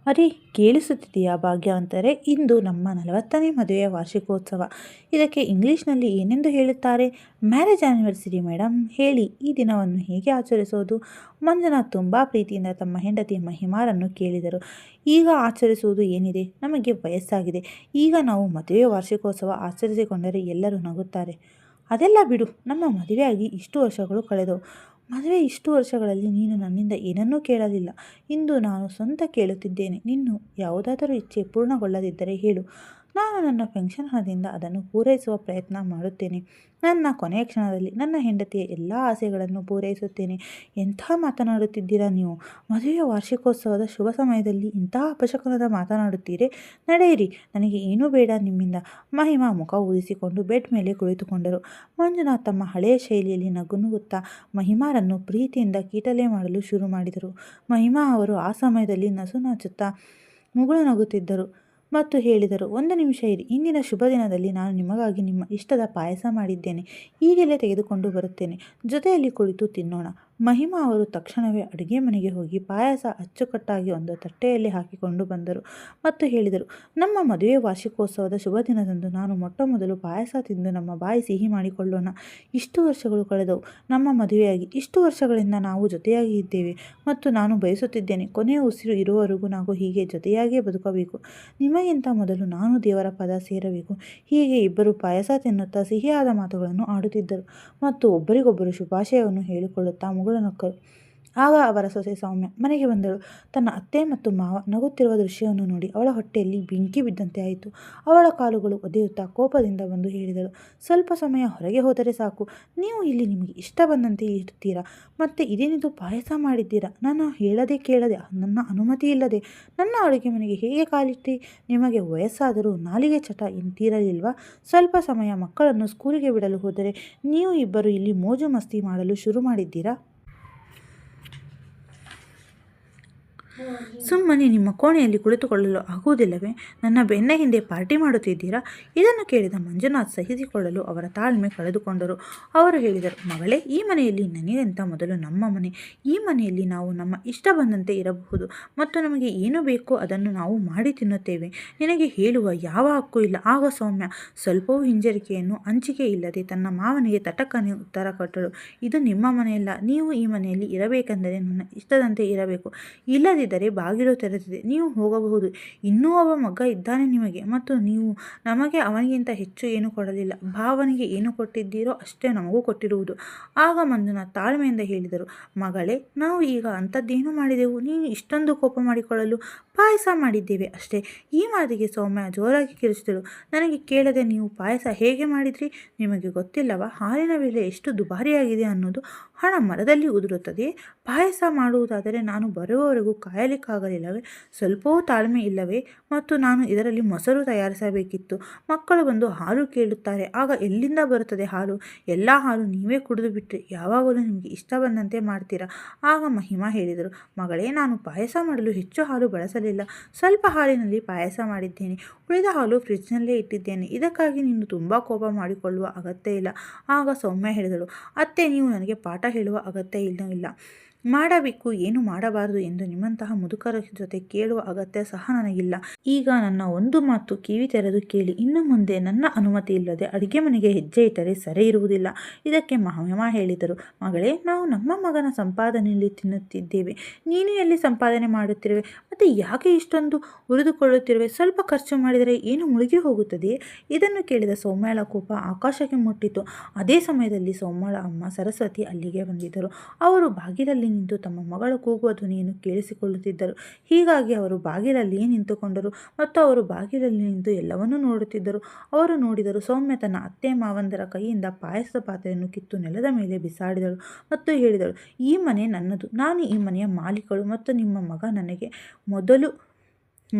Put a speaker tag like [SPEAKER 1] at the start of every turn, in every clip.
[SPEAKER 1] ಅರೆ, ಕೇಳಿಸುತ್ತಿದೆಯಾ ಭಾಗ್ಯವಂತರೇ? ಇಂದು ನಮ್ಮ 40ನೇ ಮದುವೆಯ ವಾರ್ಷಿಕೋತ್ಸವ. ಇದಕ್ಕೆ ಇಂಗ್ಲಿಷ್ನಲ್ಲಿ ಏನೆಂದು ಹೇಳುತ್ತಾರೆ? Marriage anniversary madam. ಹೇಳಿ, ಈ ದಿನವನ್ನು ಹೇಗೆ ಆಚರಿಸೋದು? ಮಂಜುನಾಥ್ ತುಂಬ ಪ್ರೀತಿಯಿಂದ ತಮ್ಮ ಹೆಂಡತಿ ಮಹಿಮಾರನ್ನು ಕೇಳಿದರು. ಈಗ ಆಚರಿಸುವುದು ಏನಿದೆ? ನಮಗೆ ವಯಸ್ಸಾಗಿದೆ. ಈಗ ನಾವು ಮದುವೆ ವಾರ್ಷಿಕೋತ್ಸವ ಆಚರಿಸಿಕೊಂಡರೆ ಎಲ್ಲರೂ ನಗುತ್ತಾರೆ. ಅದೆಲ್ಲ ಬಿಡು, ನಮ್ಮ ಮದುವೆಯಾಗಿ ಇಷ್ಟು ವರ್ಷಗಳು ಕಳೆದವು. ಮದುವೆ ಇಷ್ಟು ವರ್ಷಗಳಲ್ಲಿ ನೀನು ನನ್ನಿಂದ ಏನನ್ನೂ ಕೇಳಲಿಲ್ಲ. ಇಂದು ನಾನು ಸ್ವಂತ ಕೇಳುತ್ತಿದ್ದೇನೆ. ನಿನ್ನ ಯಾವುದಾದರೂ ಇಚ್ಛೆ ಪೂರ್ಣಗೊಳ್ಳದಿದ್ದರೆ ಹೇಳು. ನಾನು ನನ್ನ ಪೆನ್ಷನ್ ಹಣದಿಂದ ಅದನ್ನು ಪೂರೈಸುವ ಪ್ರಯತ್ನ ಮಾಡುತ್ತೇನೆ. ನನ್ನ ಕೊನೆಯ ಕ್ಷಣದಲ್ಲಿ ನನ್ನ ಹೆಂಡತಿಯ ಎಲ್ಲ ಆಸೆಗಳನ್ನು ಪೂರೈಸುತ್ತೇನೆ. ಎಂಥ ಮಾತನಾಡುತ್ತಿದ್ದೀರಾ ನೀವು? ಮದುವೆಯ ವಾರ್ಷಿಕೋತ್ಸವದ ಶುಭ ಸಮಯದಲ್ಲಿ ಇಂತಹ ಅಪಶಕುನದ ಮಾತನಾಡುತ್ತೀರೇ? ನಡೆಯಿರಿ, ನನಗೆ ಏನೂ ಬೇಡ ನಿಮ್ಮಿಂದ. ಮಹಿಮಾ ಮುಖ ಊದಿಸಿಕೊಂಡು ಬೆಡ್ ಮೇಲೆ ಕುಳಿತುಕೊಂಡರು. ಮಂಜುನಾಥ್ ತಮ್ಮ ಹಳೆಯ ಶೈಲಿಯಲ್ಲಿ ನಗುನುಗುತ್ತಾ ಮಹಿಮಾರನ್ನು ಪ್ರೀತಿಯಿಂದ ಕೀಟಲೆ ಮಾಡಲು ಶುರು ಮಾಡಿದರು. ಮಹಿಮಾ ಅವರು ಆ ಸಮಯದಲ್ಲಿ ನಸುನಾಚುತ್ತಾ ಮುಗುಳು ನಗುತ್ತಿದ್ದರು ಮತ್ತು ಹೇಳಿದರು, ಒಂದು ನಿಮಿಷ ಇರಿ. ಇಂದಿನ ಶುಭ ದಿನದಲ್ಲಿ ನಾನು ನಿಮಗಾಗಿ ನಿಮ್ಮ ಇಷ್ಟದ ಪಾಯಸ ಮಾಡಿದ್ದೇನೆ. ಈಗಲೇ ತೆಗೆದುಕೊಂಡು ಬರುತ್ತೇನೆ. ಜೊತೆಯಲ್ಲಿ ಕುಳಿತು ತಿನ್ನೋಣ. ಮಹಿಮಾ ಅವರು ತಕ್ಷಣವೇ ಅಡುಗೆ ಮನೆಗೆ ಹೋಗಿ ಪಾಯಸ ಅಚ್ಚುಕಟ್ಟಾಗಿ ಒಂದು ತಟ್ಟೆಯಲ್ಲಿ ಹಾಕಿಕೊಂಡು ಬಂದರು ಮತ್ತು ಹೇಳಿದರು, ನಮ್ಮ ಮದುವೆ ವಾರ್ಷಿಕೋತ್ಸವದ ಶುಭ ದಿನದಂದು ನಾನು ಮೊಟ್ಟ ಮೊದಲು ಪಾಯಸ ತಿಂದು ನಮ್ಮ ಬಾಯಿ ಸಿಹಿ ಮಾಡಿಕೊಳ್ಳೋಣ. ಇಷ್ಟು ವರ್ಷಗಳು ಕಳೆದವು ನಮ್ಮ ಮದುವೆಯಾಗಿ. ಇಷ್ಟು ವರ್ಷಗಳಿಂದ ನಾವು ಜೊತೆಯಾಗಿ ಇದ್ದೇವೆ ಮತ್ತು ನಾನು ಬಯಸುತ್ತಿದ್ದೇನೆ ಕೊನೆಯ ಉಸಿರು ಇರುವವರೆಗೂ ನಾವು ಹೀಗೆ ಜೊತೆಯಾಗಿಯೇ ಬದುಕಬೇಕು. ನಿಮಗಿಂತ ಮೊದಲು ನಾನು ದೇವರ ಪದ ಸೇರಬೇಕು. ಹೀಗೆ ಇಬ್ಬರು ಪಾಯಸ ತಿನ್ನುತ್ತಾ ಸಿಹಿಯಾದ ಮಾತುಗಳನ್ನು ಆಡುತ್ತಿದ್ದರು ಮತ್ತು ಒಬ್ಬರಿಗೊಬ್ಬರು ಶುಭಾಶಯವನ್ನು ಹೇಳಿಕೊಳ್ಳುತ್ತಾ ಮುಗುಳು ನಕ್ಕರು. ಆಗ ಅವರ ಸೊಸೆ ಸೌಮ್ಯ ಮನೆಗೆ ಬಂದಳು. ತನ್ನ ಅತ್ತೆ ಮತ್ತು ಮಾವ ನಗುತ್ತಿರುವ ದೃಶ್ಯವನ್ನು ನೋಡಿ ಅವಳ ಹೊಟ್ಟೆಯಲ್ಲಿ ಬೆಂಕಿ ಬಿದ್ದಂತೆ ಆಯಿತು. ಅವಳ ಕಾಲುಗಳು ಒದೆಯುತ್ತಾ ಕೋಪದಿಂದ ಬಂದು ಹೇಳಿದಳು, ಸ್ವಲ್ಪ ಸಮಯ ಹೊರಗೆ ಹೋದರೆ ಸಾಕು. ನೀವು ಇಲ್ಲಿ ನಿಮಗೆ ಇಷ್ಟ ಬಂದಂತೆ ಇರ್ತೀರಾ. ಮತ್ತೆ ಇದೇನಿದು ಪಾಯಸ ಮಾಡಿದ್ದೀರಾ? ನಾನು ಹೇಳದೆ ಕೇಳದೆ, ನನ್ನ ಅನುಮತಿ ಇಲ್ಲದೆ ನನ್ನ ಅಡುಗೆ ಮನೆಗೆ ಹೇಗೆ ಕಾಲಿಟ್ಟಿ? ನಿಮಗೆ ವಯಸ್ಸಾದರೂ ನಾಲಿಗೆ ಚಟ ಎಂತೀರಲಿಲ್ವಾ? ಸ್ವಲ್ಪ ಸಮಯ ಮಕ್ಕಳನ್ನು ಸ್ಕೂಲಿಗೆ ಬಿಡಲು ಹೋದರೆ ನೀವು ಇಬ್ಬರು ಇಲ್ಲಿ ಮೋಜು ಮಸ್ತಿ ಮಾಡಲು ಶುರು ಮಾಡಿದ್ದೀರಾ? ಸುಮ್ಮನೆ ನಿಮ್ಮ ಕೋಣೆಯಲ್ಲಿ ಕುಳಿತುಕೊಳ್ಳಲು ಆಗುವುದಿಲ್ಲವೇ? ನನ್ನ ಬೆನ್ನ ಹಿಂದೆ ಪಾರ್ಟಿ ಮಾಡುತ್ತಿದ್ದೀರಾ? ಇದನ್ನು ಕೇಳಿದ ಮಂಜುನಾಥ್ ಸಹಿಸಿಕೊಳ್ಳಲು ಅವರ ತಾಳ್ಮೆ ಕಳೆದುಕೊಂಡರು. ಅವರು ಹೇಳಿದರು, ಮಗಳೇ, ಈ ಮನೆಯಲ್ಲಿ ನನಗಿಂತ ಮೊದಲು ನಮ್ಮ ಮನೆ. ಈ ಮನೆಯಲ್ಲಿ ನಾವು ನಮ್ಮ ಇಷ್ಟ ಬಂದಂತೆ ಇರಬಹುದು ಮತ್ತು ನಮಗೆ ಏನು ಬೇಕೋ ಅದನ್ನು ನಾವು ಮಾಡಿ ತಿನ್ನುತ್ತೇವೆ. ನಿನಗೆ ಹೇಳುವ ಯಾವ ಹಕ್ಕು ಇಲ್ಲ. ಆಗ ಸೌಮ್ಯ ಸ್ವಲ್ಪವೂ ಹಿಂಜರಿಕೆಯನ್ನು ಅಂಚಿಕೆ ಇಲ್ಲದೆ ತನ್ನ ಮಾವನಿಗೆ ತಟಕ್ಕನೆ ಉತ್ತರ ಕೊಟ್ಟಳು, ಇದು ನಿಮ್ಮ ಮನೆಯಲ್ಲ. ನೀವು ಈ ಮನೆಯಲ್ಲಿ ಇರಬೇಕೆಂದರೆ ನನ್ನ ಇಷ್ಟದಂತೆ ಇರಬೇಕು. ಇಲ್ಲದಿದ್ದರೆ ಬಾಗಿಲು ತೆರೆದಿದೆ, ನೀವು ಹೋಗಬಹುದು. ಇನ್ನೂ ಒಬ್ಬ ಮಗ ಇದ್ದಾನೆ ನಿಮಗೆ ಮತ್ತು ನೀವು ನಮಗೆ ಅವನಿಗಿಂತ ಹೆಚ್ಚು ಏನು ಕೊಡಲಿಲ್ಲ. ಭಾವನಿಗೆ ಏನು ಕೊಟ್ಟಿದ್ದೀರೋ ಅಷ್ಟೇ ನಮಗೂ ಕೊಟ್ಟಿರುವುದು. ಆಗ ಮಂಜುನಾಥ್ ತಾಳ್ಮೆಯಿಂದ ಹೇಳಿದರು, ಮಗಳೇ, ನಾವು ಈಗ ಅಂಥದ್ದೇನು ಮಾಡಿದೆವು ನೀನು ಇಷ್ಟೊಂದು ಕೋಪ ಮಾಡಿಕೊಳ್ಳಲು? ಪಾಯಸ ಮಾಡಿದ್ದೇವೆ ಅಷ್ಟೇ. ಈ ಮಾತಿಗೆ ಸೌಮ್ಯ ಜೋರಾಗಿ ಕಿರಿಚಿದಳು, ನನಗೆ ಕೇಳದೆ ನೀವು ಪಾಯಸ ಹೇಗೆ ಮಾಡಿದ್ರಿ? ನಿಮಗೆ ಗೊತ್ತಿಲ್ಲವಾ ಹಾಲಿನ ಬೆಲೆ ಎಷ್ಟು ದುಬಾರಿಯಾಗಿದೆ ಅನ್ನೋದು? ಹಣ ಮರದಲ್ಲಿ ಉದುರುತ್ತದೆ. ಪಾಯಸ ಮಾಡುವುದಾದರೆ ನಾನು ಬರುವವರೆಗೂ ಕಾಯಲಿಕ್ಕಾಗಲಿಲ್ಲವೇ? ಸ್ವಲ್ಪವೂ ತಾಳ್ಮೆ ಇಲ್ಲವೇ? ಮತ್ತು ನಾನು ಇದರಲ್ಲಿ ಮೊಸರು ತಯಾರಿಸಬೇಕಿತ್ತು. ಮಕ್ಕಳು ಬಂದು ಹಾಲು ಕೇಳುತ್ತಾರೆ, ಆಗ ಎಲ್ಲಿಂದ ಬರುತ್ತದೆ ಹಾಲು? ಎಲ್ಲ ಹಾಲು ನೀವೇ ಕುಡಿದು ಬಿಟ್ಟರೆ ಯಾವಾಗಲೂ ನಿಮಗೆ ಇಷ್ಟ ಬಂದಂತೆ ಮಾಡ್ತೀರಾ? ಆಗ ಮಹಿಮಾ ಹೇಳಿದರು, ಮಗಳೇ, ನಾನು ಪಾಯಸ ಮಾಡಲು ಹೆಚ್ಚು ಹಾಲು ಬಳಸಲಿಲ್ಲ. ಸ್ವಲ್ಪ ಹಾಲಿನಲ್ಲಿ ಪಾಯಸ ಮಾಡಿದ್ದೇನೆ. ಉಳಿದ ಹಾಲು ಫ್ರಿಡ್ಜ್ನಲ್ಲೇ ಇಟ್ಟಿದ್ದೇನೆ. ಇದಕ್ಕಾಗಿ ನೀನು ತುಂಬ ಕೋಪ ಮಾಡಿಕೊಳ್ಳುವ ಅಗತ್ಯ ಇಲ್ಲ. ಆಗ ಸೌಮ್ಯ ಹೇಳಿದಳು, ಅತ್ತೆ, ನೀವು ನನಗೆ ಪಾಠ ಹೇಳುವ ಅಗತ್ಯ ಇಲ್ಲ. ಮಾಡಬೇಕು, ಏನು ಮಾಡಬಾರದು ಎಂದು ನಿಮ್ಮಂತಹ ಮುದುಕರ ಜೊತೆ ಕೇಳುವ ಅಗತ್ಯ ಸಹ ನನಗಿಲ್ಲ. ಈಗ ನನ್ನ ಒಂದು ಮಾತು ಕಿವಿ ತೆರೆದು ಕೇಳಿ. ಇನ್ನು ಮುಂದೆ ನನ್ನ ಅನುಮತಿ ಇಲ್ಲದೆ ಅಡುಗೆ ಮನೆಗೆ ಹೆಜ್ಜೆ ಇಟ್ಟರೆ ಸರಿ ಇರುವುದಿಲ್ಲ. ಇದಕ್ಕೆ ಮಹಿಮಾ ಹೇಳಿದರು, ಮಗಳೇ, ನಾವು ನಮ್ಮ ಮಗನ ಸಂಪಾದನೆಯಲ್ಲಿ ತಿನ್ನುತ್ತಿದ್ದೇವೆ. ನೀನು ಎಲ್ಲಿ ಸಂಪಾದನೆ ಮಾಡುತ್ತಿರುವೆ? ಮತ್ತು ಯಾಕೆ ಇಷ್ಟೊಂದು ಉರಿದುಕೊಳ್ಳುತ್ತಿರುವೆ? ಸ್ವಲ್ಪ ಖರ್ಚು ಮಾಡಿದರೆ ಏನು ಮುಳುಗಿ ಹೋಗುತ್ತದೆ? ಇದನ್ನು ಕೇಳಿದ ಸೌಮ್ಯಳ ಕೋಪ ಆಕಾಶಕ್ಕೆ ಮುಟ್ಟಿತು. ಅದೇ ಸಮಯದಲ್ಲಿ ಸೌಮ್ಯಳ ಅಮ್ಮ ಸರಸ್ವತಿ ಅಲ್ಲಿಗೆ ಬಂದಿದ್ದರು. ಅವರು ಬಾಗಿಲಲ್ಲಿ ನಿಂತು ತಮ್ಮ ಮಗಳ ಕೂಗುವ ಧ್ವನಿಯನ್ನು ಕೇಳಿಸಿಕೊಳ್ಳುತ್ತಿದ್ದರು. ಹೀಗಾಗಿ ಅವರು ಬಾಗಿಲಲ್ಲಿಯೇ ನಿಂತುಕೊಂಡರು ಮತ್ತು ಅವರು ಬಾಗಿಲಲ್ಲಿ ನಿಂತು ಎಲ್ಲವನ್ನೂ ನೋಡುತ್ತಿದ್ದರು. ಅವರು ನೋಡಿದರು, ಸೌಮ್ಯ ತನ್ನ ಅತ್ತೆ ಮಾವಂದರ ಕೈಯಿಂದ ಪಾಯಸದ ಪಾತ್ರೆಯನ್ನು ಕಿತ್ತು ನೆಲದ ಮೇಲೆ ಬಿಸಾಡಿದಳು ಮತ್ತು ಹೇಳಿದಳು, ಈ ಮನೆ ನನ್ನದು. ನಾನು ಈ ಮನೆಯ ಮಾಲೀಕಳು ಮತ್ತು ನಿಮ್ಮ ಮಗ ನನಗೆ ಮೊದಲು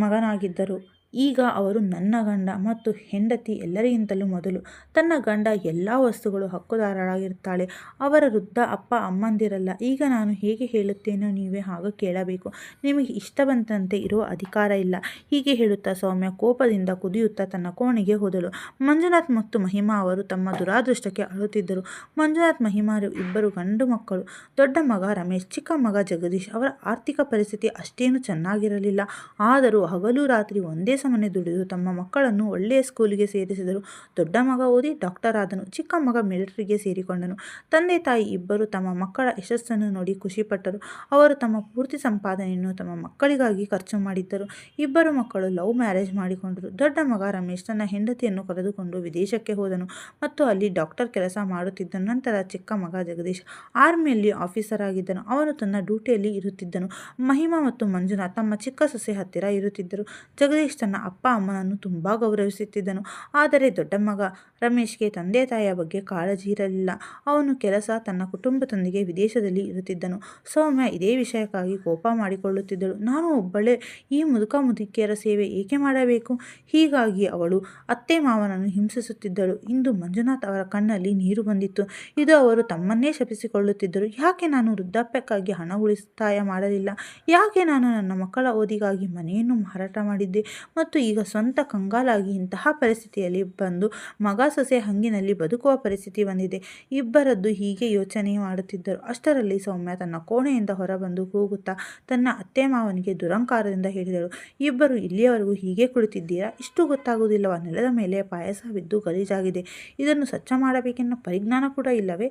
[SPEAKER 1] ಮಗನಾಗಿದ್ದರು. ಈಗ ಅವರು ನನ್ನ ಗಂಡ ಮತ್ತು ಹೆಂಡತಿ ಎಲ್ಲರಿಗಿಂತಲೂ ಮೊದಲು. ತನ್ನ ಗಂಡ ಎಲ್ಲ ವಸ್ತುಗಳು ಹಕ್ಕುದಾರರಾಗಿರುತ್ತಾಳೆ. ಅವರ ವೃದ್ಧ ಅಪ್ಪ ಅಮ್ಮಂದಿರಲ್ಲ. ಈಗ ನಾನು ಹೇಗೆ ಹೇಳುತ್ತೇನೋ ನೀವೇ ಹಾಗೆ ಕೇಳಬೇಕು. ನಿಮಗೆ ಇಷ್ಟ ಬಂದಂತೆ ಇರುವ ಅಧಿಕಾರ ಇಲ್ಲ. ಹೀಗೆ ಹೇಳುತ್ತಾ ಸೌಮ್ಯ ಕೋಪದಿಂದ ಕುದಿಯುತ್ತಾ ತನ್ನ ಕೋಣೆಗೆ ಹೋದಳು. ಮಂಜುನಾಥ್ ಮತ್ತು ಮಹಿಮಾ ಅವರು ತಮ್ಮ ದುರಾದೃಷ್ಟಕ್ಕೆ ಅಳುತ್ತಿದ್ದರು. ಮಂಜುನಾಥ್ ಮಹಿಮಾರು ಇಬ್ಬರು ಗಂಡು ಮಕ್ಕಳು. ದೊಡ್ಡ ಮಗ ರಮೇಶ್, ಚಿಕ್ಕ ಮಗ ಜಗದೀಶ್. ಅವರ ಆರ್ಥಿಕ ಪರಿಸ್ಥಿತಿ ಅಷ್ಟೇನು ಚೆನ್ನಾಗಿರಲಿಲ್ಲ. ಆದರೂ ಹಗಲು ರಾತ್ರಿ ಒಂದೇ ಸಮನೆ ದುಡಿದು ತಮ್ಮ ಮಕ್ಕಳನ್ನು ಒಳ್ಳೆಯ ಸ್ಕೂಲಿಗೆ ಸೇರಿಸಿದರು. ದೊಡ್ಡ ಮಗ ಓದಿ ಡಾಕ್ಟರ್ ಆದನು. ಚಿಕ್ಕ ಮಗ ಮಿಲಿಟರಿಗೆ ಸೇರಿಕೊಂಡನು. ತಂದೆ ತಾಯಿ ಇಬ್ಬರು ತಮ್ಮ ಮಕ್ಕಳ ಯಶಸ್ಸನ್ನು ನೋಡಿ ಖುಷಿಪಟ್ಟರು. ಅವರು ತಮ್ಮ ಪೂರ್ತಿ ಸಂಪಾದನೆಯನ್ನು ತಮ್ಮ ಮಕ್ಕಳಿಗಾಗಿ ಖರ್ಚು ಮಾಡಿದ್ದರು. ಇಬ್ಬರು ಮಕ್ಕಳು ಲವ್ ಮ್ಯಾರೇಜ್ ಮಾಡಿಕೊಂಡರು. ದೊಡ್ಡ ಮಗ ರಮೇಶ್ ತನ್ನ ಹೆಂಡತಿಯನ್ನು ಕರೆದುಕೊಂಡು ವಿದೇಶಕ್ಕೆ ಹೋದನು ಮತ್ತು ಅಲ್ಲಿ ಡಾಕ್ಟರ್ ಕೆಲಸ ಮಾಡುತ್ತಿದ್ದನು. ನಂತರ ಚಿಕ್ಕ ಮಗ ಜಗದೀಶ್ ಆರ್ಮಿಯಲ್ಲಿ ಆಫೀಸರ್ ಆಗಿದ್ದನು. ಅವನು ತನ್ನ ಡ್ಯೂಟಿಯಲ್ಲಿ ಇರುತ್ತಿದ್ದನು. ಮಹಿಮಾ ಮತ್ತು ಮಂಜುನಾಥ್ ತಮ್ಮ ಚಿಕ್ಕ ಸೊಸೆ ಹತ್ತಿರ ಇರುತ್ತಿದ್ದರು. ಜಗದೀಶ್ ತನ್ನ ಅಪ್ಪ ಅಮ್ಮನನ್ನು ತುಂಬ ಗೌರವಿಸುತ್ತಿದ್ದನು. ಆದರೆ ದೊಡ್ಡ ಮಗ ರಮೇಶ್ಗೆ ತಂದೆ ತಾಯಿಯ ಬಗ್ಗೆ ಕಾಳಜಿ ಇರಲಿಲ್ಲ. ಅವನು ಕೆಲಸ, ತನ್ನ ಕುಟುಂಬದೊಂದಿಗೆ ವಿದೇಶದಲ್ಲಿ ಇರುತ್ತಿದ್ದನು. ಸೌಮ್ಯ ಇದೇ ವಿಷಯಕ್ಕಾಗಿ ಕೋಪ ಮಾಡಿಕೊಳ್ಳುತ್ತಿದ್ದಳು. ನಾನು ಒಬ್ಬಳೇ ಈ ಮುದುಕ ಮುದುಕಿಯರ ಸೇವೆ ಏಕೆ ಮಾಡಬೇಕು? ಹೀಗಾಗಿ ಅವಳು ಅತ್ತೆ ಮಾವನನ್ನು ಹಿಂಸಿಸುತ್ತಿದ್ದಳು. ಇಂದು ಮಂಜುನಾಥ್ ಅವರ ಕಣ್ಣಲ್ಲಿ ನೀರು ಬಂದಿತ್ತು. ಇದು ಅವರು ತಮ್ಮನ್ನೇ ಶಪಿಸಿಕೊಳ್ಳುತ್ತಿದ್ದರು. ಯಾಕೆ ನಾನು ವೃದ್ಧಾಪ್ಯಕ್ಕಾಗಿ ಹಣ ಉಳಿತಾಯ ಮಾಡಲಿಲ್ಲ? ಯಾಕೆ ನಾನು ನನ್ನ ಮಕ್ಕಳ ಓದಿಗಾಗಿ ಮನೆಯನ್ನು ಮಾರಾಟ ಮಾಡಿದ್ದೆ ಮತ್ತು ಈಗ ಸ್ವಂತ ಕಂಗಾಲಾಗಿ ಇಂತಹ ಪರಿಸ್ಥಿತಿಯಲ್ಲಿ ಬಂದು ಮಗ ಸೊಸೆ ಹಂಗಿನಲ್ಲಿ ಬದುಕುವ ಪರಿಸ್ಥಿತಿ ಬಂದಿದೆ. ಇಬ್ಬರದ್ದು ಹೀಗೆ ಯೋಚನೆ ಮಾಡುತ್ತಿದ್ದರು. ಅಷ್ಟರಲ್ಲಿ ಸೌಮ್ಯ ತನ್ನ ಕೋಣೆಯಿಂದ ಹೊರಬಂದು ಕೂಗುತ್ತಾ ತನ್ನ ಅತ್ತೆ ಮಾವನಿಗೆ ದುರಂಕಾರದಿಂದ ಹೇಳಿದಳು, ಇಬ್ಬರು ಇಲ್ಲಿಯವರೆಗೂ ಹೀಗೆ ಕುಳಿತಿದ್ದೀರಾ? ಇಷ್ಟು ಗೊತ್ತಾಗುವುದಿಲ್ಲವಾ? ನೆಲದ ಮೇಲೆ ಪಾಯಸ ಬಿದ್ದು ಗಲೀಜಾಗಿದೆ. ಇದನ್ನು ಸ್ವಚ್ಛ ಮಾಡಬೇಕೆನ್ನೋ ಪರಿಜ್ಞಾನ ಕೂಡ ಇಲ್ಲವೇ?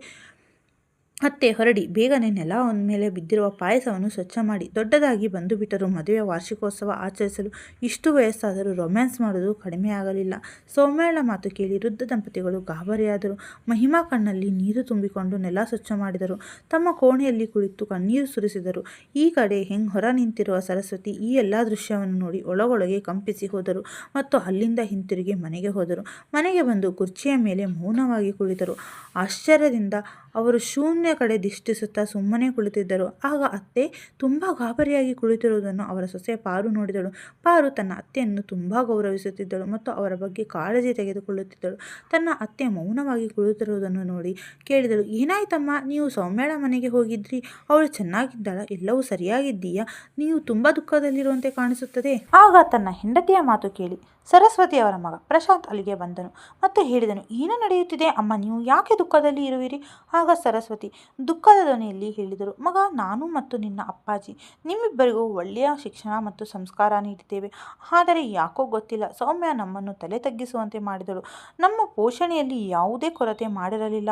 [SPEAKER 1] ಅತ್ತೆ ಹೊರಡಿ, ಬೇಗನೆ ನೆಲ ಮೇಲೆ ಬಿದ್ದಿರುವ ಪಾಯಸವನ್ನು ಸ್ವಚ್ಛ ಮಾಡಿ. ದೊಡ್ಡದಾಗಿ ಬಂದು ಬಿಟ್ಟರು. ಮದುವೆ ವಾರ್ಷಿಕೋತ್ಸವ ಆಚರಿಸಲು ಇಷ್ಟು ವಯಸ್ಸಾದರೂ ರೊಮ್ಯಾನ್ಸ್ ಮಾಡೋದು ಕಡಿಮೆಯಾಗಲಿಲ್ಲ. ಸೌಮ್ಯಳ ಮಾತು ಕೇಳಿ ವೃದ್ಧ ದಂಪತಿಗಳು ಗಾಬರಿಯಾದರು. ಮಹಿಮಾ ಕಣ್ಣಲ್ಲಿ ನೀರು ತುಂಬಿಕೊಂಡು ನೆಲ ಸ್ವಚ್ಛ ಮಾಡಿದರು. ತಮ್ಮ ಕೋಣೆಯಲ್ಲಿ ಕುಳಿತು ಕಣ್ಣೀರು ಸುರಿಸಿದರು. ಈ ಕಡೆ ಹೊರ ನಿಂತಿರುವ ಸರಸ್ವತಿ ಈ ಎಲ್ಲ ದೃಶ್ಯವನ್ನು ನೋಡಿ ಒಳಗೊಳಗೆ ಕಂಪಿಸಿ ಹೋದರು ಮತ್ತು ಅಲ್ಲಿಂದ ಹಿಂತಿರುಗಿ ಮನೆಗೆ ಹೋದರು. ಮನೆಗೆ ಬಂದು ಕುರ್ಚಿಯ ಮೇಲೆ ಮೌನವಾಗಿ ಕುಳಿತರು. ಆಶ್ಚರ್ಯದಿಂದ ಅವರು ಶೂನ್ಯ ಕಡೆ ದಿಷ್ಟಿಸುತ್ತಾ ಸುಮ್ಮನೆ ಕುಳಿತಿದ್ದರು. ಆಗ ಅತ್ತೆ ತುಂಬ ಗಾಬರಿಯಾಗಿ ಕುಳಿತಿರುವುದನ್ನು ಅವರ ಸೊಸೆ ಪಾರು ನೋಡಿದಳು. ಪಾರು ತನ್ನ ಅತ್ತೆಯನ್ನು ತುಂಬ ಗೌರವಿಸುತ್ತಿದ್ದಳು ಮತ್ತು ಅವರ ಬಗ್ಗೆ ಕಾಳಜಿ ತೆಗೆದುಕೊಳ್ಳುತ್ತಿದ್ದಳು. ತನ್ನ ಅತ್ತೆ ಮೌನವಾಗಿ ಕುಳಿತಿರುವುದನ್ನು ನೋಡಿ ಕೇಳಿದಳು, ಏನಾಯ್ತಮ್ಮ, ನೀವು ಸೌಮ್ಯಳ ಮನೆಗೆ ಹೋಗಿದ್ರಿ? ಅವಳು ಚೆನ್ನಾಗಿದ್ದಾಳ? ಎಲ್ಲವೂ ಸರಿಯಾಗಿದ್ದೀಯಾ? ನೀವು ತುಂಬ ದುಃಖದಲ್ಲಿರುವಂತೆ ಕಾಣಿಸುತ್ತದೆ. ಆಗ ತನ್ನ ಹೆಂಡತಿಯ ಮಾತು ಕೇಳಿ ಸರಸ್ವತಿ ಅವರ ಮಗ ಪ್ರಶಾಂತ್ ಅಲ್ಲಿಗೆ ಬಂದನು ಮತ್ತು ಹೇಳಿದನು, ಏನು ನಡೆಯುತ್ತಿದೆ ಅಮ್ಮ? ನೀವು ಯಾಕೆ ದುಃಖದಲ್ಲಿ ಇರುವಿರಿ? ಆಗ ಸರಸ್ವತಿ ದುಃಖದ ಧ್ವನಿಯಲ್ಲಿ ಹೇಳಿದರು, ಮಗ, ನಾನು ಮತ್ತು ನಿನ್ನ ಅಪ್ಪಾಜಿ ನಿಮ್ಮಿಬ್ಬರಿಗೂ ಒಳ್ಳೆಯ ಶಿಕ್ಷಣ ಮತ್ತು ಸಂಸ್ಕಾರ ನೀಡಿದ್ದೇವೆ. ಆದರೆ ಯಾಕೋ ಗೊತ್ತಿಲ್ಲ, ಸೌಮ್ಯ ನಮ್ಮನ್ನು ತಲೆ ತಗ್ಗಿಸುವಂತೆ ಮಾಡಿದಳು. ನಮ್ಮ ಪೋಷಣೆಯಲ್ಲಿ ಯಾವುದೇ ಕೊರತೆ ಮಾಡಿರಲಿಲ್ಲ.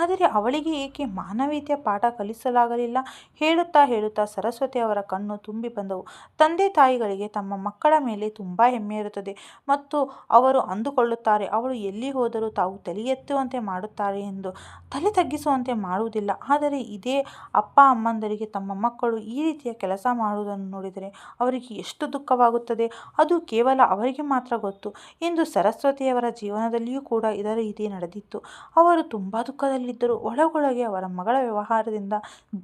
[SPEAKER 1] ಆದರೆ ಅವಳಿಗೆ ಏಕೆ ಮಾನವೀಯತೆಯ ಪಾಠ ಕಲಿಸಲಾಗಲಿಲ್ಲ? ಹೇಳುತ್ತಾ ಹೇಳುತ್ತಾ ಸರಸ್ವತಿ ಅವರ ಕಣ್ಣು ತುಂಬಿ ಬಂದವು. ತಂದೆ ತಾಯಿಗಳಿಗೆ ತಮ್ಮ ಮಕ್ಕಳ ಮೇಲೆ ತುಂಬ ಹೆಮ್ಮೆ ಇರುತ್ತದೆ ಮತ್ತು ಅವರು ಅಂದುಕೊಳ್ಳುತ್ತಾರೆ ಅವಳು ಎಲ್ಲಿ ಹೋದರೂ ತಾವು ತಲೆ ಎತ್ತುವಂತೆ ಮಾಡುತ್ತಾರೆ ಎಂದು. ತಲೆ ತಗ್ಗಿಸುವಂತೆ ಮಾಡುವುದಿಲ್ಲ. ಆದರೆ ಇದೇ ಅಪ್ಪ ಅಮ್ಮಂದರಿಗೆ ತಮ್ಮ ಮಕ್ಕಳು ಈ ರೀತಿಯ ಕೆಲಸ ಮಾಡುವುದನ್ನು ನೋಡಿದರೆ ಅವರಿಗೆ ಎಷ್ಟು ದುಃಖವಾಗುತ್ತದೆ, ಅದು ಕೇವಲ ಅವರಿಗೆ ಮಾತ್ರ ಗೊತ್ತು ಎಂದು. ಸರಸ್ವತಿಯವರ ಜೀವನದಲ್ಲಿಯೂ ಕೂಡ ಇದರ ರೀತಿ ನಡೆದಿತ್ತು. ಅವರು ತುಂಬ ದುಃಖದಲ್ಲಿದ್ದರು. ಒಳಗೊಳಗೆ ಅವರ ಮಗಳ ವ್ಯವಹಾರದಿಂದ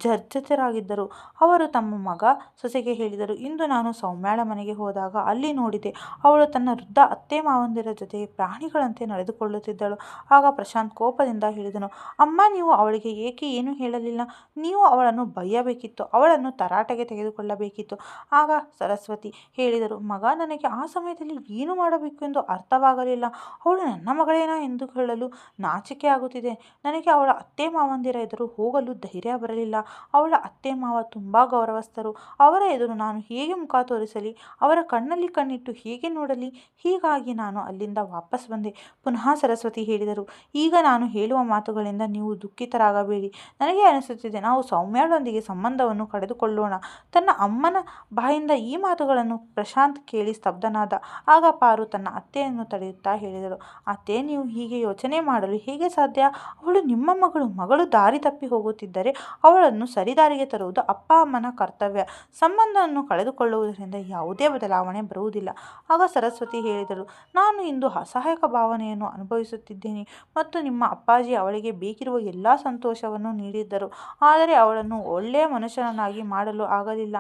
[SPEAKER 1] ಜರ್ಜರಿತರಾಗಿದ್ದರು. ಅವರು ತಮ್ಮ ಮಗ ಸೊಸೆಗೆ ಹೇಳಿದರು, ಇಂದು ನಾನು ಸೌಮ್ಯಾಳ ಮನೆಗೆ ಹೋದಾಗ ಅಲ್ಲಿ ನೋಡಿದೆ, ಅವಳು ತನ್ನ ವೃದ್ಧ ಅತ್ತೆ ಮಾವಂದಿರ ಜೊತೆ ಪ್ರಾಣಿಗಳಂತೆ ನಡೆದುಕೊಳ್ಳುತ್ತಿದ್ದಳು. ಆಗ ಪ್ರಶಾಂತ್ ಕೋಪದಿಂದ ಹೇಳಿದನು, ಅಮ್ಮ, ನೀವು ಅವಳಿಗೆ ಏಕೆ ಏನು ಹೇಳಲಿಲ್ಲ? ನೀವು ಅವಳನ್ನು ಬೈಯಬೇಕಿತ್ತು, ಅವಳನ್ನು ತರಾಟೆಗೆ ತೆಗೆದುಕೊಳ್ಳಬೇಕಿತ್ತು. ಆಗ ಸರಸ್ವತಿ ಹೇಳಿದರು, ಮಗ, ನನಗೆ ಆ ಸಮಯದಲ್ಲಿ ಏನು ಮಾಡಬೇಕು ಎಂದು ಅರ್ಥವಾಗಲಿಲ್ಲ. ಅವಳು ನನ್ನ ಮಗಳೇನಾ ಎಂದು ಹೇಳಲು ನಾಚಿಕೆ ಆಗುತ್ತಿದೆ. ನನಗೆ ಅವಳ ಅತ್ತೆ ಮಾವಂದಿರ ಎದುರು ಹೋಗಲು ಧೈರ್ಯ ಬರಲಿಲ್ಲ. ಅವಳ ಅತ್ತೆ ಮಾವ ತುಂಬ ಗೌರವಸ್ಥರು. ಅವರ ಎದುರು ನಾನು ಹೇಗೆ ಮುಖ ತೋರಿಸಲಿ? ಅವರ ಕಣ್ಣಲ್ಲಿ ಕಣ್ಣಿಟ್ಟು ಹೇಗೆ ನೋಡಲಿ? ಹೀಗಾಗಿ ನಾನು ಅಲ್ಲಿಂದ ವಾಪಸ್ ಬಂದೆ. ಪುನಃ ಸರಸ್ವತಿ ಹೇಳಿದರು, ಈಗ ನಾನು ಹೇಳುವ ಮಾತುಗಳಿಂದ ನೀವು ದುಃಖಿತರಾಗಬೇಡಿ. ನನಗೆ ಅನಿಸುತ್ತಿದೆ ನಾವು ಸೌಮ್ಯಳೊಂದಿಗೆ ಸಂಬಂಧವನ್ನು ಕಡಿದುಕೊಳ್ಳೋಣ. ತನ್ನ ಅಮ್ಮನ ಬಾಯಿಂದ ಈ ಮಾತುಗಳನ್ನು ಪ್ರಶಾಂತ್ ಕೇಳಿ ಸ್ತಬ್ಧನಾದ. ಆಗ ಪಾರು ತನ್ನ ಅತ್ತೆಯನ್ನು ತಡೆಯುತ್ತಾ ಹೇಳಿದಳು, ಅತ್ತೆ, ನೀವು ಹೀಗೆ ಯೋಚನೆ ಮಾಡಲು ಹೇಗೆ ಸಾಧ್ಯ? ಅವಳು ನಿಮ್ಮ ಮಗಳು ದಾರಿ ತಪ್ಪಿ ಹೋಗುತ್ತಿದ್ದರೆ ಅವಳನ್ನು ಸರಿದಾರಿಗೆ ತರುವುದು ಅಪ್ಪ ಅಮ್ಮನ ಕರ್ತವ್ಯ. ಸಂಬಂಧವನ್ನು ಕಳೆದುಕೊಳ್ಳುವುದರಿಂದ ಯಾವುದೇ ಬದಲಾವಣೆ ಬರುವುದಿಲ್ಲ. ಆಗ ಸರಸ್ವತಿ ಹೇಳಿದಳು. ನಾನು ಇಂದು ಅಸಹಾಯಕ ಭಾವನೆಯನ್ನು ಅನುಭವಿಸುತ್ತಿದ್ದೇನೆ ಮತ್ತು ನಿಮ್ಮ ಅಪ್ಪಾಜಿ ಅವಳಿಗೆ ಬೇಕಿರುವ ಎಲ್ಲ ಸಂತೋಷವನ್ನು ನೀಡಿದ್ದರು, ಆದರೆ ಅವಳನ್ನು ಒಳ್ಳೆಯ ಮನುಷ್ಯನನ್ನಾಗಿ ಮಾಡಲು ಆಗಲಿಲ್ಲ.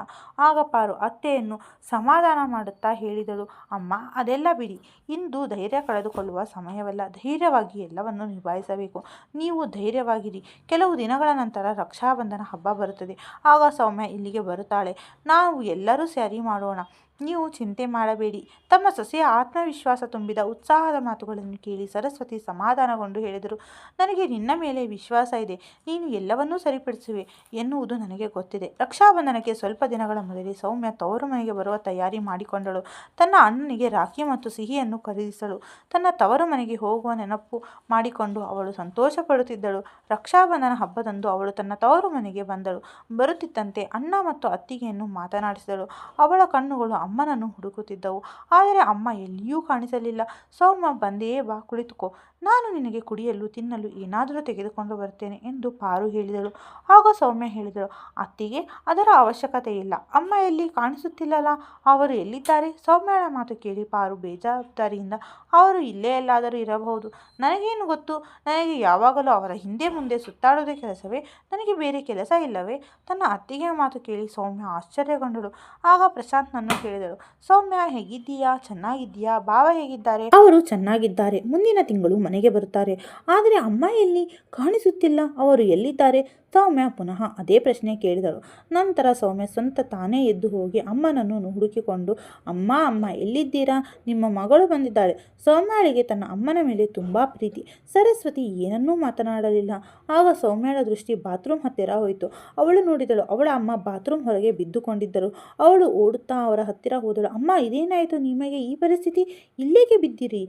[SPEAKER 1] ಆಗ ಪಾರು ಅತ್ತೆಯನ್ನು ಸಮಾಧಾನ ಮಾಡುತ್ತಾ ಹೇಳಿದಳು, ಅಮ್ಮ, ಅದೆಲ್ಲ ಬಿಡಿ. ಇಂದು ಧೈರ್ಯ ಕಳೆದುಕೊಳ್ಳುವ ಸಮಯವಲ್ಲ. ಧೈರ್ಯವಾಗಿ ಎಲ್ಲವನ್ನು ನಿಭಾಯಿಸಬೇಕು. ನೀವು ಧೈರ್ಯವಾಗಿರಿ. ಕೆಲವು ದಿನಗಳ ನಂತರ ರಕ್ಷಾಬಂಧನ ಹಬ್ಬ ಬರುತ್ತದೆ. ಆಗ ಸೌಮ್ಯ ಇಲ್ಲಿಗೆ ಬರುತ್ತಾಳೆ. ನಾವು ಎಲ್ಲರೂ ಸರಿ ಮಾಡೋಣ. ನೀವು ಚಿಂತೆ ಮಾಡಬೇಡಿ. ತಮ್ಮ ಸೊಸೆಯ ಆತ್ಮವಿಶ್ವಾಸ ತುಂಬಿದ ಉತ್ಸಾಹದ ಮಾತುಗಳನ್ನು ಕೇಳಿ ಸರಸ್ವತಿ ಸಮಾಧಾನಗೊಂಡು ಹೇಳಿದರು, ನನಗೆ ನಿನ್ನ ಮೇಲೆ ವಿಶ್ವಾಸ ಇದೆ. ನೀನು ಎಲ್ಲವನ್ನೂ ಸರಿಪಡಿಸುವೆ ಎನ್ನುವುದು ನನಗೆ ಗೊತ್ತಿದೆ. ರಕ್ಷಾಬಂಧನಕ್ಕೆ ಸ್ವಲ್ಪ ದಿನಗಳ ಮೊದಲೇ ಸೌಮ್ಯ ತವರು ಮನೆಗೆ ಬರುವ ತಯಾರಿ ಮಾಡಿಕೊಂಡಳು. ತನ್ನ ಅಣ್ಣನಿಗೆ ರಾಖಿ ಮತ್ತು ಸಿಹಿಯನ್ನು ಖರೀದಿಸಲು ತನ್ನ ತವರು ಮನೆಗೆ ಹೋಗುವ ನೆನಪು ಮಾಡಿಕೊಂಡು ಅವಳು ಸಂತೋಷ ಪಡುತ್ತಿದ್ದಳು. ರಕ್ಷಾಬಂಧನ ಹಬ್ಬದಂದು ಅವಳು ತನ್ನ ತವರು ಮನೆಗೆ ಬಂದಳು. ಬರುತ್ತಿದ್ದಂತೆ ಅಣ್ಣ ಮತ್ತು ಅತ್ತಿಗೆಯನ್ನು ಮಾತನಾಡಿಸಿದಳು. ಅವಳ ಕಣ್ಣುಗಳು ಅಮ್ಮನನ್ನು ಹುಡುಕುತ್ತಿದ್ದವು, ಆದರೆ ಅಮ್ಮ ಎಲ್ಲಿಯೂ ಕಾಣಿಸಲಿಲ್ಲ. ಸೌಮ್ಯ, ಬಂದೆಯೇ ಬಾ, ಕುಳಿತುಕೋ. ನಾನು ನಿನಗೆ ಕುಡಿಯಲು ತಿನ್ನಲು ಏನಾದರೂ ತೆಗೆದುಕೊಂಡು ಬರ್ತೇನೆ ಎಂದು ಪಾರು ಹೇಳಿದಳು. ಆಗ ಸೌಮ್ಯ ಹೇಳಿದಳು, ಅತ್ತಿಗೆ, ಅದರ ಅವಶ್ಯಕತೆ ಇಲ್ಲ. ಅಮ್ಮ ಎಲ್ಲಿ ಕಾಣಿಸುತ್ತಿಲ್ಲಲ್ಲ, ಅವರು ಎಲ್ಲಿದ್ದಾರೆ? ಸೌಮ್ಯಳ ಮಾತು ಕೇಳಿ ಪಾರು ಬೇಜವಾಬ್ದಾರಿಯಿಂದ, ಅವರು ಇಲ್ಲೇ ಎಲ್ಲಾದರೂ ಇರಬಹುದು. ನನಗೇನು ಗೊತ್ತು? ನನಗೆ ಯಾವಾಗಲೂ ಅವರ ಹಿಂದೆ ಮುಂದೆ ಸುತ್ತಾಡೋದೇ ಕೆಲಸವೇ? ನನಗೆ ಬೇರೆ ಕೆಲಸ ಇಲ್ಲವೇ? ತನ್ನ ಅತ್ತಿಗೆಯ ಮಾತು ಕೇಳಿ ಸೌಮ್ಯ ಆಶ್ಚರ್ಯಗೊಂಡಳು. ಆಗ ಪ್ರಶಾಂತ್ನನ್ನು ಕೇಳಿದಳು, ಸೌಮ್ಯ, ಹೇಗಿದ್ದೀಯಾ? ಚೆನ್ನಾಗಿದ್ದೀಯಾ? ಭಾವ ಹೇಗಿದ್ದಾರೆ? ಅವರು ಚೆನ್ನಾಗಿದ್ದಾರೆ. ಮುಂದಿನ ತಿಂಗಳು ಮನೆಗೆ ಬರುತ್ತಾರೆ. ಆದರೆ ಅಮ್ಮ ಎಲ್ಲಿ ಕಾಣಿಸುತ್ತಿಲ್ಲ, ಅವರು ಎಲ್ಲಿದ್ದಾರೆ? ಸೌಮ್ಯ ಪುನಃ ಅದೇ ಪ್ರಶ್ನೆ ಕೇಳಿದಳು. ನಂತರ ಸೌಮ್ಯ ಸ್ವಂತ ತಾನೇ ಎದ್ದು ಹೋಗಿ ಅಮ್ಮನನ್ನು ಹುಡುಕಿಕೊಂಡು, ಅಮ್ಮ, ಅಮ್ಮ ಎಲ್ಲಿದ್ದೀರಾ? ನಿಮ್ಮ ಮಗಳು ಬಂದಿದ್ದಾಳೆ. ಸೌಮ್ಯಳಿಗೆ ತನ್ನ ಅಮ್ಮನ ಮೇಲೆ ತುಂಬ ಪ್ರೀತಿ. ಸರಸ್ವತಿ ಏನನ್ನೂ ಮಾತನಾಡಲಿಲ್ಲ. ಆಗ ಸೌಮ್ಯಳ ದೃಷ್ಟಿ ಬಾತ್ರೂಮ್ ಹತ್ತಿರ ಹೋಯಿತು. ಅವಳು ನೋಡಿದಳು, ಅವಳ ಅಮ್ಮ ಬಾತ್ರೂಮ್ ಹೊರಗೆ ಬಿದ್ದುಕೊಂಡಿದ್ದರು. ಅವಳು ಓಡುತ್ತಾ ಅವರ ಹತ್ತಿರ ಹೋದಳು. ಅಮ್ಮ, ಇದೇನಾಯಿತು? ನಿಮಗೆ ಈ ಪರಿಸ್ಥಿತಿ? ಇಲ್ಲೇಕೆ ಬಿದ್ದಿರಿ?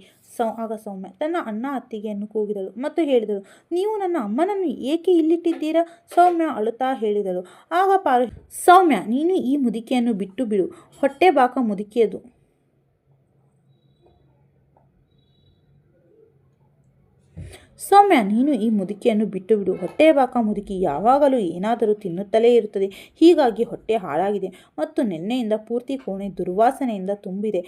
[SPEAKER 1] ಆಗ ಸೌಮ್ಯ ತನ್ನ ಅಣ್ಣ ಅತ್ತಿಗೆಯನ್ನು ಕೂಗಿದಳು ಮತ್ತು ಹೇಳಿದಳು, ನೀವು ನನ್ನ ಅಮ್ಮನನ್ನು ಏಕೆ ಇಲ್ಲಿಟ್ಟಿದ್ದೀರಾ? ಸೌಮ್ಯ ಅಳುತ್ತಾ ಹೇಳಿದಳು. ಆಗ ಪಾರು, ಸೌಮ್ಯ, ನೀನು ಈ ಮುದುಕಿಯನ್ನು ಬಿಟ್ಟು ಬಿಡು. ಹೊಟ್ಟೆ ಬಾಕ ಮುದುಕಿಯದು. ಸೌಮ್ಯ, ನೀನು ಈ ಮುದುಕಿಯನ್ನು ಬಿಟ್ಟು ಬಿಡು. ಹೊಟ್ಟೆ ಬಾಕ ಮುದುಕಿ ಯಾವಾಗಲೂ ಏನಾದರೂ ತಿನ್ನುತ್ತಲೇ ಇರುತ್ತದೆ. ಹೀಗಾಗಿ ಹೊಟ್ಟೆ ಹಾಳಾಗಿದೆ ಮತ್ತು ನಿನ್ನೆಯಿಂದ ಪೂರ್ತಿ ಕೋಣೆ ದುರ್ವಾಸನೆಯಿಂದ ತುಂಬಿದೆ.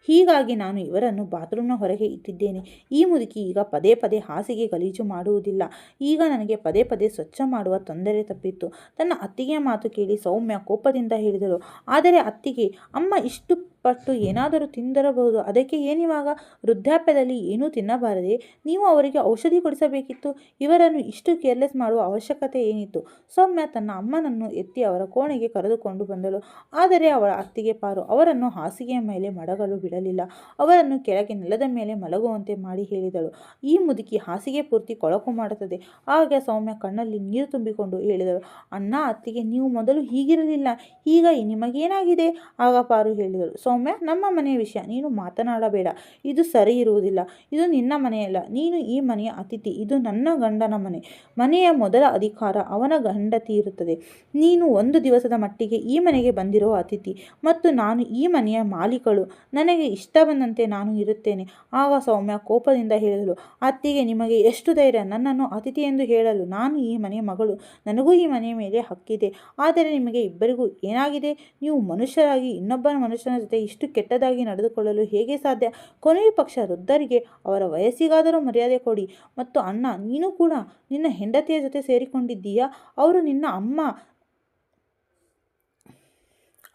[SPEAKER 1] ಹೀಗಾಗಿ ನಾನು ಇವರನ್ನು ಬಾತ್ರೂಮ್ನ ಹೊರಗೆ ಇಟ್ಟಿದ್ದೇನೆ. ಈ ಮುದುಕಿ ಈಗ ಪದೇ ಪದೇ ಹಾಸಿಗೆ ಗಲೀಜು ಮಾಡುವುದಿಲ್ಲ. ಈಗ ನನಗೆ ಪದೇ ಪದೇ ಸ್ವಚ್ಛ ಮಾಡುವ ತೊಂದರೆ ತಪ್ಪಿತ್ತು. ತನ್ನ ಅತ್ತಿಗೆಯ ಮಾತು ಕೇಳಿ ಸೌಮ್ಯ ಕೋಪದಿಂದ ಹೇಳಿದಳು, ಆದರೆ ಅತ್ತಿಗೆ, ಅಮ್ಮ ಇಷ್ಟು ಪಟ್ಟು ಏನಾದರೂ ತಿಂದಿರಬಹುದು. ಅದಕ್ಕೆ ಏನಿವಾಗ? ವೃದ್ಧಾಪ್ಯದಲ್ಲಿ ಏನೂ ತಿನ್ನಬಾರದೆ? ನೀವು ಅವರಿಗೆ ಔಷಧಿ ಕೊಡಿಸಬೇಕಿತ್ತು. ಇವರನ್ನು ಇಷ್ಟು ಕೇರ್ಲೆಸ್ ಮಾಡುವ ಅವಶ್ಯಕತೆ ಏನಿತ್ತು? ಸೌಮ್ಯ ತನ್ನ ಅಮ್ಮನನ್ನು ಎತ್ತಿ ಅವರ ಕೋಣೆಗೆ ಕರೆದುಕೊಂಡು ಬಂದಳು. ಆದರೆ ಅವಳ ಅತ್ತಿಗೆ ಪಾರು ಅವರನ್ನು ಹಾಸಿಗೆಯ ಮೇಲೆ ಮಡಗಲು ಬಿಡಲಿಲ್ಲ. ಅವರನ್ನು ಕೆಳಗೆ ನೆಲದ ಮೇಲೆ ಮಲಗುವಂತೆ ಮಾಡಿ ಹೇಳಿದಳು, ಈ ಮುದುಕಿ ಹಾಸಿಗೆ ಪೂರ್ತಿ ಕೊಳಕು ಮಾಡುತ್ತದೆ. ಆಗ ಸೌಮ್ಯ ಕಣ್ಣಲ್ಲಿ ನೀರು ತುಂಬಿಕೊಂಡು ಹೇಳಿದಳು, ಅಣ್ಣ, ಅತ್ತಿಗೆ, ನೀವು ಮೊದಲು ಹೀಗಿರಲಿಲ್ಲ. ಈಗ ನಿಮಗೇನಾಗಿದೆ? ಆಗ ಪಾರು ಹೇಳಿದಳು, ಸೌಮ್ಯ, ನಮ್ಮ ಮನೆಯ ವಿಷಯ ನೀನು ಮಾತನಾಡಬೇಡ. ಇದು ಸರಿ ಇರುವುದಿಲ್ಲ. ಇದು ನಿನ್ನ ಮನೆಯಲ್ಲ. ನೀನು ಈ ಮನೆಯ ಅತಿಥಿ. ಇದು ನನ್ನ ಗಂಡನ ಮನೆ. ಮನೆಯ ಮೊದಲ ಅಧಿಕಾರ ಅವನ ಗಂಡತಿ ಇರುತ್ತದೆ. ನೀನು ಒಂದು ದಿವಸದ ಮಟ್ಟಿಗೆ ಈ ಮನೆಗೆ ಬಂದಿರುವ ಅತಿಥಿ ಮತ್ತು ನಾನು ಈ ಮನೆಯ ಮಾಲೀಕಳು. ನನಗೆ ಇಷ್ಟ ಬಂದಂತೆ ನಾನು ಇರುತ್ತೇನೆ. ಆಗ ಸೌಮ್ಯ ಕೋಪದಿಂದ ಹೇಳಿದಳು, ಅತ್ತಿಗೆ, ನಿಮಗೆ ಎಷ್ಟು ಧೈರ್ಯ ನನ್ನನ್ನು ಅತಿಥಿ ಎಂದು ಹೇಳಲು? ನಾನು ಈ ಮನೆಯ ಮಗಳು. ನನಗೂ ಈ ಮನೆಯ ಮೇಲೆ ಹಕ್ಕಿದೆ. ಆದರೆ ನಿಮಗೆ ಇಬ್ಬರಿಗೂ ಏನಾಗಿದೆ? ನೀವು ಮನುಷ್ಯರಾಗಿ ಇನ್ನೊಬ್ಬ ಮನುಷ್ಯನ ಜೊತೆ ಇಷ್ಟು ಕೆಟ್ಟದಾಗಿ ನಡೆದುಕೊಳ್ಳಲು ಹೇಗೆ ಸಾಧ್ಯ? ಕೊನೆಯ ಪಕ್ಷ ವೃದ್ಧರಿಗೆ ಅವರ ವಯಸ್ಸಿಗಾದರೂ ಮರ್ಯಾದೆ ಕೊಡಿ. ಮತ್ತು ಅಣ್ಣ, ನೀನು ಕೂಡ ನಿನ್ನ ಹೆಂಡತಿಯ ಜೊತೆ ಸೇರಿಕೊಂಡಿದ್ದೀಯಾ? ಅವರು ನಿನ್ನ ಅಮ್ಮ.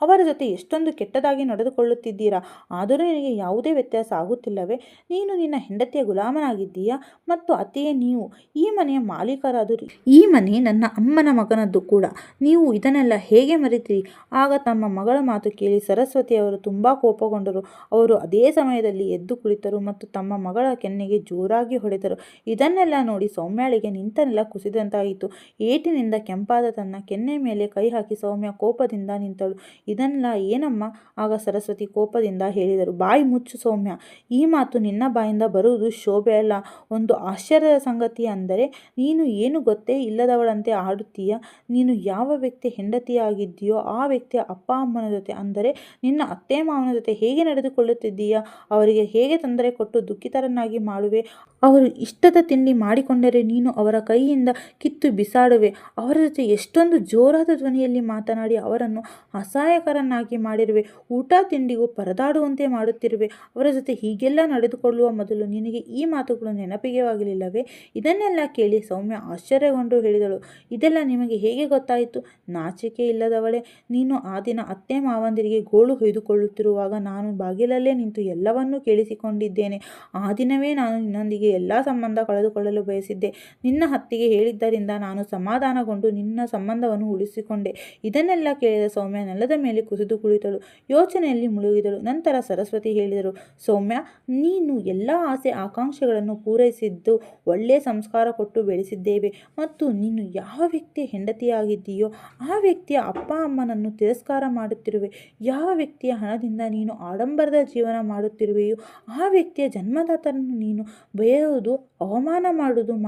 [SPEAKER 1] ಅವರ ಜೊತೆ ಎಷ್ಟೊಂದು ಕೆಟ್ಟದಾಗಿ ನಡೆದುಕೊಳ್ಳುತ್ತಿದ್ದೀರಾ? ಆದರೂ ನಿನಗೆ ಯಾವುದೇ ವ್ಯತ್ಯಾಸ ಆಗುತ್ತಿಲ್ಲವೇ? ನೀನು ನಿನ್ನ ಹೆಂಡತಿಯ ಗುಲಾಮನಾಗಿದ್ದೀಯಾ? ಮತ್ತು ಅತ್ತಿಗೆ, ನೀವು ಈ ಮನೆಯ ಮಾಲೀಕರಾದರೂ ಈ ಮನೆ ನನ್ನ ಅಮ್ಮನ ಮಗನದ್ದು ಕೂಡ. ನೀವು ಇದನ್ನೆಲ್ಲ ಹೇಗೆ ಮರಿತೀರಿ? ಆಗ ತಮ್ಮ ಮಗಳ ಮಾತು ಕೇಳಿ ಸರಸ್ವತಿ ಅವರು ತುಂಬ ಕೋಪಗೊಂಡರು. ಅವರು ಅದೇ ಸಮಯದಲ್ಲಿ ಎದ್ದು ಕುಳಿತರು ಮತ್ತು ತಮ್ಮ ಮಗಳ ಕೆನ್ನೆಗೆ ಜೋರಾಗಿ ಹೊಡೆದರು. ಇದನ್ನೆಲ್ಲ ನೋಡಿ ಸೌಮ್ಯಳಿಗೆ ನಿಂತನೆಲ್ಲ ಕುಸಿದಂತಾಯಿತು. ಏಟಿನಿಂದ ಕೆಂಪಾದ ತನ್ನ ಕೆನ್ನೆ ಮೇಲೆ ಕೈ ಹಾಕಿ ಸೌಮ್ಯ ಕೋಪದಿಂದ ನಿಂತಳು. ಇದನ್ನೆಲ್ಲ ಏನಮ್ಮ? ಆಗ ಸರಸ್ವತಿ ಕೋಪದಿಂದ ಹೇಳಿದರು, ಬಾಯಿ ಮುಚ್ಚು ಸೌಮ್ಯ. ಈ ಮಾತು ನಿನ್ನ ಬಾಯಿಂದ ಬರುವುದು ಶೋಭೆ ಅಲ್ಲ. ಒಂದು ಆಶ್ಚರ್ಯದ ಸಂಗತಿ ಅಂದರೆ ನೀನು ಏನು ಗೊತ್ತೇ ಇಲ್ಲದವಳಂತೆ ಆಡುತ್ತೀಯ. ನೀನು ಯಾವ ವ್ಯಕ್ತಿ ಹೆಂಡತಿಯಾಗಿದ್ದೀಯೋ ಆ ವ್ಯಕ್ತಿಯ ಅಪ್ಪ ಅಮ್ಮನ ಜೊತೆ, ಅಂದರೆ ನಿನ್ನ ಅತ್ತೆ ಮಾವನ ಜೊತೆ ಹೇಗೆ ನಡೆದುಕೊಳ್ಳುತ್ತಿದ್ದೀಯ? ಅವರಿಗೆ ಹೇಗೆ ತೊಂದರೆ ಕೊಟ್ಟು ದುಃಖಿತರನ್ನಾಗಿ ಮಾಡುವೆ? ಅವರು ಇಷ್ಟದ ತಿಂಡಿ ಮಾಡಿಕೊಂಡರೆ ನೀನು ಅವರ ಕೈಯಿಂದ ಕಿತ್ತು ಬಿಸಾಡುವೆ. ಅವರ ಜೊತೆ ಎಷ್ಟೊಂದು ಜೋರಾದ ಧ್ವನಿಯಲ್ಲಿ ಮಾತನಾಡಿ ಅವರನ್ನು ಅಸಹಾಯಕ ಅಸಹಾಯಕರನ್ನಾಗಿ ಮಾಡಿರುವೆ. ಊಟ ತಿಂಡಿಗೂ ಪರದಾಡುವಂತೆ ಮಾಡುತ್ತಿರುವೆ. ಅವರ ಜೊತೆ ಹೀಗೆಲ್ಲ ನಡೆದುಕೊಳ್ಳುವ ಮೊದಲು ನಿನಗೆ ಈ ಮಾತುಗಳು ನೆನಪಿಗೆ ಆಗಲಿಲ್ಲವೇ? ಇದನ್ನೆಲ್ಲ ಕೇಳಿ ಸೌಮ್ಯ ಆಶ್ಚರ್ಯಗೊಂಡು ಹೇಳಿದಳು, ಇದೆಲ್ಲ ನಿಮಗೆ ಹೇಗೆ ಗೊತ್ತಾಯಿತು? ನಾಚಿಕೆ ಇಲ್ಲದವಳೆ, ನೀನು ಆ ದಿನ ಅತ್ತೆ ಮಾವಂದಿರಿಗೆ ಗೋಳು ಹೊಯ್ದುಕೊಳ್ಳುತ್ತಿರುವಾಗ ನಾನು ಬಾಗಿಲಲ್ಲೇ ನಿಂತು ಎಲ್ಲವನ್ನೂ ಕೇಳಿಸಿಕೊಂಡಿದ್ದೇನೆ. ಆ ದಿನವೇ ನಾನು ನಿನ್ನೊಂದಿಗೆ ಎಲ್ಲ ಸಂಬಂಧ ಕಳೆದುಕೊಳ್ಳಲು ಬಯಸಿದ್ದೆ. ನಿನ್ನ ಅತ್ತಿಗೆ ಹೇಳಿದ್ದರಿಂದ ನಾನು ಸಮಾಧಾನಗೊಂಡು ನಿನ್ನ ಸಂಬಂಧವನ್ನು ಉಳಿಸಿಕೊಂಡೆ. ಇದನ್ನೆಲ್ಲ ಕೇಳಿದ ಸೌಮ್ಯ ನೆಲದ ಮೇಲೆ ಕುಸಿದು ಕುಳಿತಳು. ಯೋಚನೆಯಲ್ಲಿ ಮುಳುಗಿದಳು. ನಂತರ ಸರಸ್ವತಿ ಹೇಳಿದರು, ಸೌಮ್ಯ, ನೀನು ಎಲ್ಲ ಆಸೆ ಆಕಾಂಕ್ಷೆಗಳನ್ನು ಪೂರೈಸಿದ್ದು, ಒಳ್ಳೆಯ ಸಂಸ್ಕಾರ ಕೊಟ್ಟು ಬೆಳೆಸಿದ್ದೇವೆ. ಮತ್ತು ನೀನು ಯಾವ ವ್ಯಕ್ತಿಯ ಹೆಂಡತಿಯಾಗಿದ್ದೀಯೋ ಆ ವ್ಯಕ್ತಿಯ ಅಪ್ಪ ಅಮ್ಮನನ್ನು ತಿರಸ್ಕಾರ ಮಾಡುತ್ತಿರುವೆ. ಯಾವ ವ್ಯಕ್ತಿಯ ಹಣದಿಂದ ನೀನು ಆಡಂಬರದ ಜೀವನ ಮಾಡುತ್ತಿರುವೆಯೋ ಆ ವ್ಯಕ್ತಿಯ ಜನ್ಮದಾತರನ್ನು ನೀನು ಬೈಯುವುದು, ಅವಮಾನ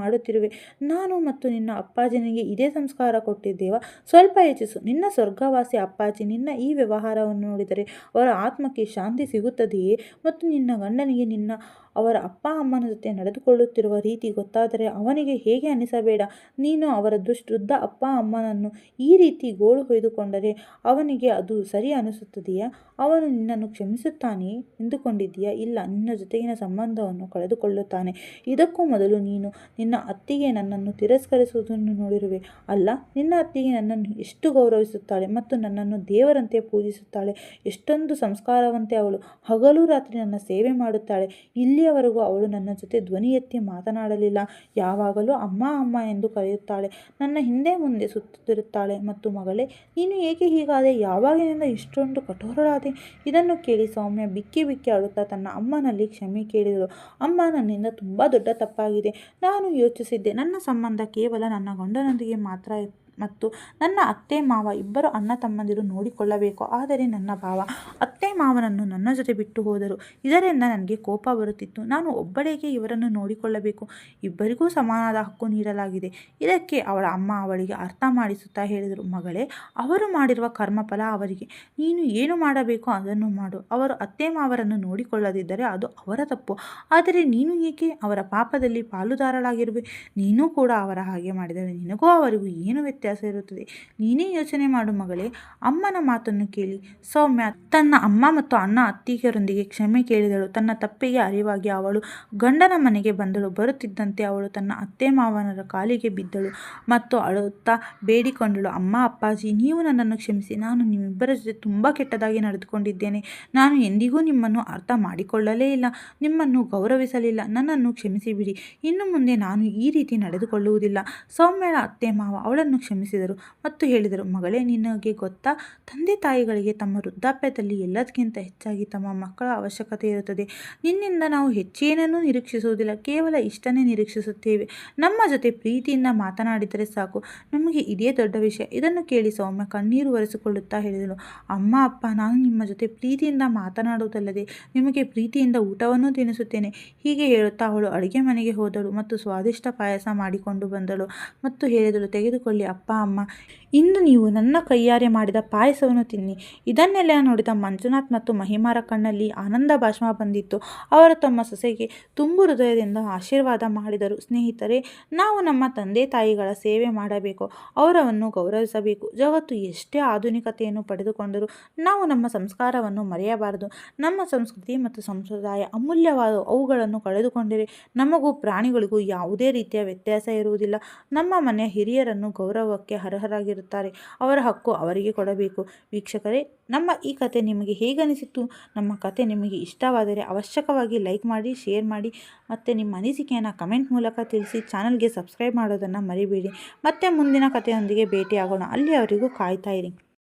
[SPEAKER 1] ಮಾಡುತ್ತಿರುವೆ. ನಾನು ಮತ್ತು ನಿನ್ನ ಅಪ್ಪಾಜಿನಿಗೆ ಇದೇ ಸಂಸ್ಕಾರ ಕೊಟ್ಟಿದ್ದೇವಾ? ಸ್ವಲ್ಪ ಯೋಚಿಸು. ನಿನ್ನ ಸ್ವರ್ಗವಾಸಿ ಅಪ್ಪಾಜಿ ನಿನ್ನ ಈ ವ್ಯವಹಾರವನ್ನು ನೋಡಿದರೆ ಅವರ ಆತ್ಮಕ್ಕೆ ಶಾಂತಿ ಸಿಗುತ್ತದೆಯೇ? ಮತ್ತು ನಿನ್ನ ಗಂಡನಿಗೆ ಅವರ ಅಪ್ಪ ಅಮ್ಮನ ಜೊತೆ ನಡೆದುಕೊಳ್ಳುತ್ತಿರುವ ರೀತಿ ಗೊತ್ತಾದರೆ ಅವನಿಗೆ ಹೇಗೆ ಅನಿಸಬೇಡ? ನೀನು ಅವರ ವೃದ್ಧ ಅಪ್ಪ ಅಮ್ಮನನ್ನು ಈ ರೀತಿ ಗೋಳು ಹೊಯ್ದುಕೊಂಡರೆ ಅವನಿಗೆ ಅದು ಸರಿ ಅನಿಸುತ್ತದೆಯಾ? ಅವನು ನಿನ್ನನ್ನು ಕ್ಷಮಿಸುತ್ತಾನೆಯೇ ಎಂದುಕೊಂಡಿದ್ದೀಯಾ? ಇಲ್ಲ, ನಿನ್ನ ಜೊತೆಗಿನ ಸಂಬಂಧವನ್ನು ಕಳೆದುಕೊಳ್ಳುತ್ತಾನೆ. ಇದಕ್ಕೂ ಮೊದಲು ನೀನು ನಿನ್ನ ಅತ್ತಿಗೆ ನನ್ನನ್ನು ತಿರಸ್ಕರಿಸುವುದನ್ನು ನೋಡಿರುವೆ ಅಲ್ಲ? ನಿನ್ನ ಅತ್ತಿಗೆ ನನ್ನನ್ನು ಎಷ್ಟು ಗೌರವಿಸುತ್ತಾಳೆ ಮತ್ತು ನನ್ನನ್ನು ದೇವರಂತೆ ಪೂಜಿಸುತ್ತಾಳೆ. ಎಷ್ಟೊಂದು ಸಂಸ್ಕಾರವಂತೆ ಅವಳು. ಹಗಲು ರಾತ್ರಿ ನನ್ನ ಸೇವೆ ಮಾಡುತ್ತಾಳೆ. ಇಲ್ಲಿಯವರೆಗೂ ಅವಳು ನನ್ನ ಜೊತೆ ಧ್ವನಿ ಎತ್ತಿ ಮಾತನಾಡಲಿಲ್ಲ. ಯಾವಾಗಲೂ ಅಮ್ಮ ಅಮ್ಮ ಎಂದು ಕರೆಯುತ್ತಾಳೆ. ನನ್ನ ಹಿಂದೆ ಮುಂದೆ ಸುತ್ತುತ್ತಿರುತ್ತಾಳೆ. ಮತ್ತು ಮಗಳೇ, ನೀನು ಏಕೆ ಹೀಗಾದೆ? ಯಾವಾಗಿನಿಂದ ಇಷ್ಟೊಂದು ಕಠೋರಳಾದೆ? ಇದನ್ನು ಕೇಳಿ ಸೌಮ್ಯ ಬಿಕ್ಕಿ ಬಿಕ್ಕಿ ಅಳುತ್ತಾ ತನ್ನ ಅಮ್ಮನಲ್ಲಿ ಕ್ಷಮೆ ಕೇಳಿದಳು. ಅಮ್ಮ, ನನ್ನಿಂದ ತುಂಬ ದೊಡ್ಡ ತಪ್ಪಾಗಿದೆ. ನಾನು ಯೋಚಿಸಿದ್ದೆ ನನ್ನ ಸಂಬಂಧ ಕೇವಲ ನನ್ನ ಗಂಡನೊಂದಿಗೆ ಮಾತ್ರ ಮತ್ತು ನನ್ನ ಅತ್ತೆ ಮಾವ ಇಬ್ಬರು ಅಣ್ಣ ತಮ್ಮಂದಿರು ನೋಡಿಕೊಳ್ಳಬೇಕು. ಆದರೆ ನನ್ನ ಭಾವ ಅತ್ತೆ ಮಾವನನ್ನು ನನ್ನ ಜೊತೆ ಬಿಟ್ಟು ಹೋದರು. ಇದರಿಂದ ನನಗೆ ಕೋಪ ಬರುತ್ತಿತ್ತು. ನಾನು ಒಬ್ಬಳಿಗೆ ಇವರನ್ನು ನೋಡಿಕೊಳ್ಳಬೇಕು. ಇಬ್ಬರಿಗೂ ಸಮಾನವಾದ ಹಕ್ಕು ನೀಡಲಾಗಿದೆ. ಇದಕ್ಕೆ ಅವಳ ಅಮ್ಮ ಅವಳಿಗೆ ಅರ್ಥ ಮಾಡಿಸುತ್ತಾ ಹೇಳಿದರು, ಮಗಳೇ, ಅವರು ಮಾಡಿರುವ ಕರ್ಮಫಲ ಅವರಿಗೆ. ನೀನು ಏನು ಮಾಡಬೇಕೋ ಅದನ್ನು ಮಾಡು. ಅವರು ಅತ್ತೆ ಮಾವರನ್ನು ನೋಡಿಕೊಳ್ಳದಿದ್ದರೆ ಅದು ಅವರ ತಪ್ಪು. ಆದರೆ ನೀನು ಏಕೆ ಅವರ ಪಾಪದಲ್ಲಿ ಪಾಲುದಾರಳಾಗಿರುವೆ? ನೀನು ಕೂಡ ಅವರ ಹಾಗೆ ಮಾಡಿದರೆ ನಿನಗೂ ಅವರಿಗೂ ಏನು ವ್ಯತ್ಯಾಸ ಇರುತ್ತದೆ? ನೀನೇ ಯೋಚನೆ ಮಾಡು ಮಗಳೇ. ಅಮ್ಮನ ಮಾತನ್ನು ಕೇಳಿ ಸೌಮ್ಯ ತನ್ನ ಅಮ್ಮ ಮತ್ತು ಅಣ್ಣ ಅತ್ತಿಗೆಯರೊಂದಿಗೆ ಕ್ಷಮೆ ಕೇಳಿದಳು. ತನ್ನ ತಪ್ಪಿಗೆ ಅರಿವಾಗಿ ಅವಳು ಗಂಡನ ಮನೆಗೆ ಬಂದಳು. ಬರುತ್ತಿದ್ದಂತೆ ಅವಳು ತನ್ನ ಅತ್ತೆ ಮಾವನರ ಕಾಲಿಗೆ ಬಿದ್ದಳು ಮತ್ತು ಅಳುತ್ತಾ ಬೇಡಿಕೊಂಡಳು, ಅಮ್ಮ, ಅಪ್ಪಾಜಿ, ನೀವು ನನ್ನನ್ನು ಕ್ಷಮಿಸಿ. ನಾನು ನಿಮ್ಮಿಬ್ಬರ ಜೊತೆ ತುಂಬ ಕೆಟ್ಟದಾಗಿ ನಡೆದುಕೊಂಡಿದ್ದೇನೆ. ನಾನು ಎಂದಿಗೂ ನಿಮ್ಮನ್ನು ಅರ್ಥ ಮಾಡಿಕೊಳ್ಳಲೇ ಇಲ್ಲ, ನಿಮ್ಮನ್ನು ಗೌರವಿಸಲಿಲ್ಲ. ನನ್ನನ್ನು ಕ್ಷಮಿಸಿಬಿಡಿ. ಇನ್ನು ಮುಂದೆ ನಾನು ಈ ರೀತಿ ನಡೆದುಕೊಳ್ಳುವುದಿಲ್ಲ. ಸೌಮ್ಯಳ ಅತ್ತೆ ಮಾವ ಅವಳನ್ನು ಕ್ಷಮಿಸಿದರು ಮತ್ತು ಹೇಳಿದರು, ಮಗಳೇ, ನಿನಗೆ ಗೊತ್ತಾ, ತಂದೆ ತಾಯಿಗಳಿಗೆ ತಮ್ಮ ವೃದ್ಧಾಪ್ಯದಲ್ಲಿ ಎಲ್ಲದಕ್ಕಿಂತ ಹೆಚ್ಚಾಗಿ ತಮ್ಮ ಮಕ್ಕಳ ಅವಶ್ಯಕತೆ ಇರುತ್ತದೆ. ನಿನ್ನಿಂದ ನಾವು ಹೆಚ್ಚೇನನ್ನೂ ನಿರೀಕ್ಷಿಸುವುದಿಲ್ಲ, ಕೇವಲ ಇಷ್ಟನ್ನೇ ನಿರೀಕ್ಷಿಸುತ್ತೇವೆ. ನಮ್ಮ ಜೊತೆ ಪ್ರೀತಿಯಿಂದ ಮಾತನಾಡಿದರೆ ಸಾಕು, ನಮಗೆ ಇದೇ ದೊಡ್ಡ ವಿಷಯ. ಇದನ್ನು ಕೇಳಿ ಸೌಮ್ಯ ಕಣ್ಣೀರು ಒರೆಸಿಕೊಳ್ಳುತ್ತಾ ಹೇಳಿದಳು, ಅಮ್ಮ, ಅಪ್ಪ, ನಾನು ನಿಮ್ಮ ಜೊತೆ ಪ್ರೀತಿಯಿಂದ ಮಾತನಾಡುವುದಲ್ಲದೆ ನಿಮಗೆ ಪ್ರೀತಿಯಿಂದ ಊಟವನ್ನು ತಿನ್ನಿಸುತ್ತೇನೆ. ಹೀಗೆ ಹೇಳುತ್ತಾ ಅವಳು ಅಡುಗೆ ಮನೆಗೆ ಹೋದಳು ಮತ್ತು ಸ್ವಾದಿಷ್ಟ ಪಾಯಸ ಮಾಡಿಕೊಂಡು ಬಂದಳು ಮತ್ತು ಹೇಳಿದಳು, ತೆಗೆದುಕೊಳ್ಳಿ ಅಪ್ಪ, ಅಮ್ಮ, ಇಂದು ನೀವು ನನ್ನ ಕೈಯಾರೆ ಮಾಡಿದ ಪಾಯಸವನ್ನು ತಿನ್ನಿ. ಇದನ್ನೆಲ್ಲ ನೋಡಿದ ಮಂಜುನಾಥ್ ಮತ್ತು ಮಹಿಮಾರ ಕಣ್ಣಲ್ಲಿ ಆನಂದ ಭಾಷ್ಮ ಬಂದಿತ್ತು. ಅವರು ತಮ್ಮ ಸೊಸೆಗೆ ತುಂಬು ಹೃದಯದಿಂದ ಆಶೀರ್ವಾದ ಮಾಡಿದರು. ಸ್ನೇಹಿತರೆ, ನಾವು ನಮ್ಮ ತಂದೆ ತಾಯಿಗಳ ಸೇವೆ ಮಾಡಬೇಕು, ಅವರನ್ನು ಗೌರವಿಸಬೇಕು. ಜಗತ್ತು ಎಷ್ಟೇ ಆಧುನಿಕತೆಯನ್ನು ಪಡೆದುಕೊಂಡರೂ ನಾವು ನಮ್ಮ ಸಂಸ್ಕಾರವನ್ನು ಮರೆಯಬಾರದು. ನಮ್ಮ ಸಂಸ್ಕೃತಿ ಮತ್ತು ಸಂಪ್ರದಾಯ ಅಮೂಲ್ಯವಾದ. ಅವುಗಳನ್ನು ಕಳೆದುಕೊಂಡರೆ ನಮಗೂ ಪ್ರಾಣಿಗಳಿಗೂ ಯಾವುದೇ ರೀತಿಯ ವ್ಯತ್ಯಾಸ ಇರುವುದಿಲ್ಲ. ನಮ್ಮ ಮನೆಯ ಹಿರಿಯರನ್ನು ಗೌರವಕ್ಕೆ ಅರ್ಹರಾಗಿರುತ್ತಾರೆ. ಅವರ ಹಕ್ಕು ಅವರಿಗೆ ಕೊಡಬೇಕು. ವೀಕ್ಷಕರೇ, ನಮ್ಮ ಈ ಕತೆ ನಿಮಗೆ ಹೇಗನಿಸಿತು? ನಮ್ಮ ಕತೆ ನಿಮಗೆ ಇಷ್ಟವಾದರೆ ಅವಶ್ಯಕವಾಗಿ ಲೈಕ್ ಮಾಡಿ, ಶೇರ್ ಮಾಡಿ ಮತ್ತು ನಿಮ್ಮ ಅನಿಸಿಕೆಯನ್ನು ಕಮೆಂಟ್ ಮೂಲಕ ತಿಳಿಸಿ. ಚಾನಲ್ಗೆ ಸಬ್ಸ್ಕ್ರೈಬ್ ಮಾಡೋದನ್ನು ಮರಿಬೇಡಿ. ಮತ್ತೆ ಮುಂದಿನ ಕಥೆಯೊಂದಿಗೆ ಭೇಟಿಯಾಗೋಣ. ಅಲ್ಲಿಯವರೆಗೂ ಕಾಯ್ತಾ ಇರಿ.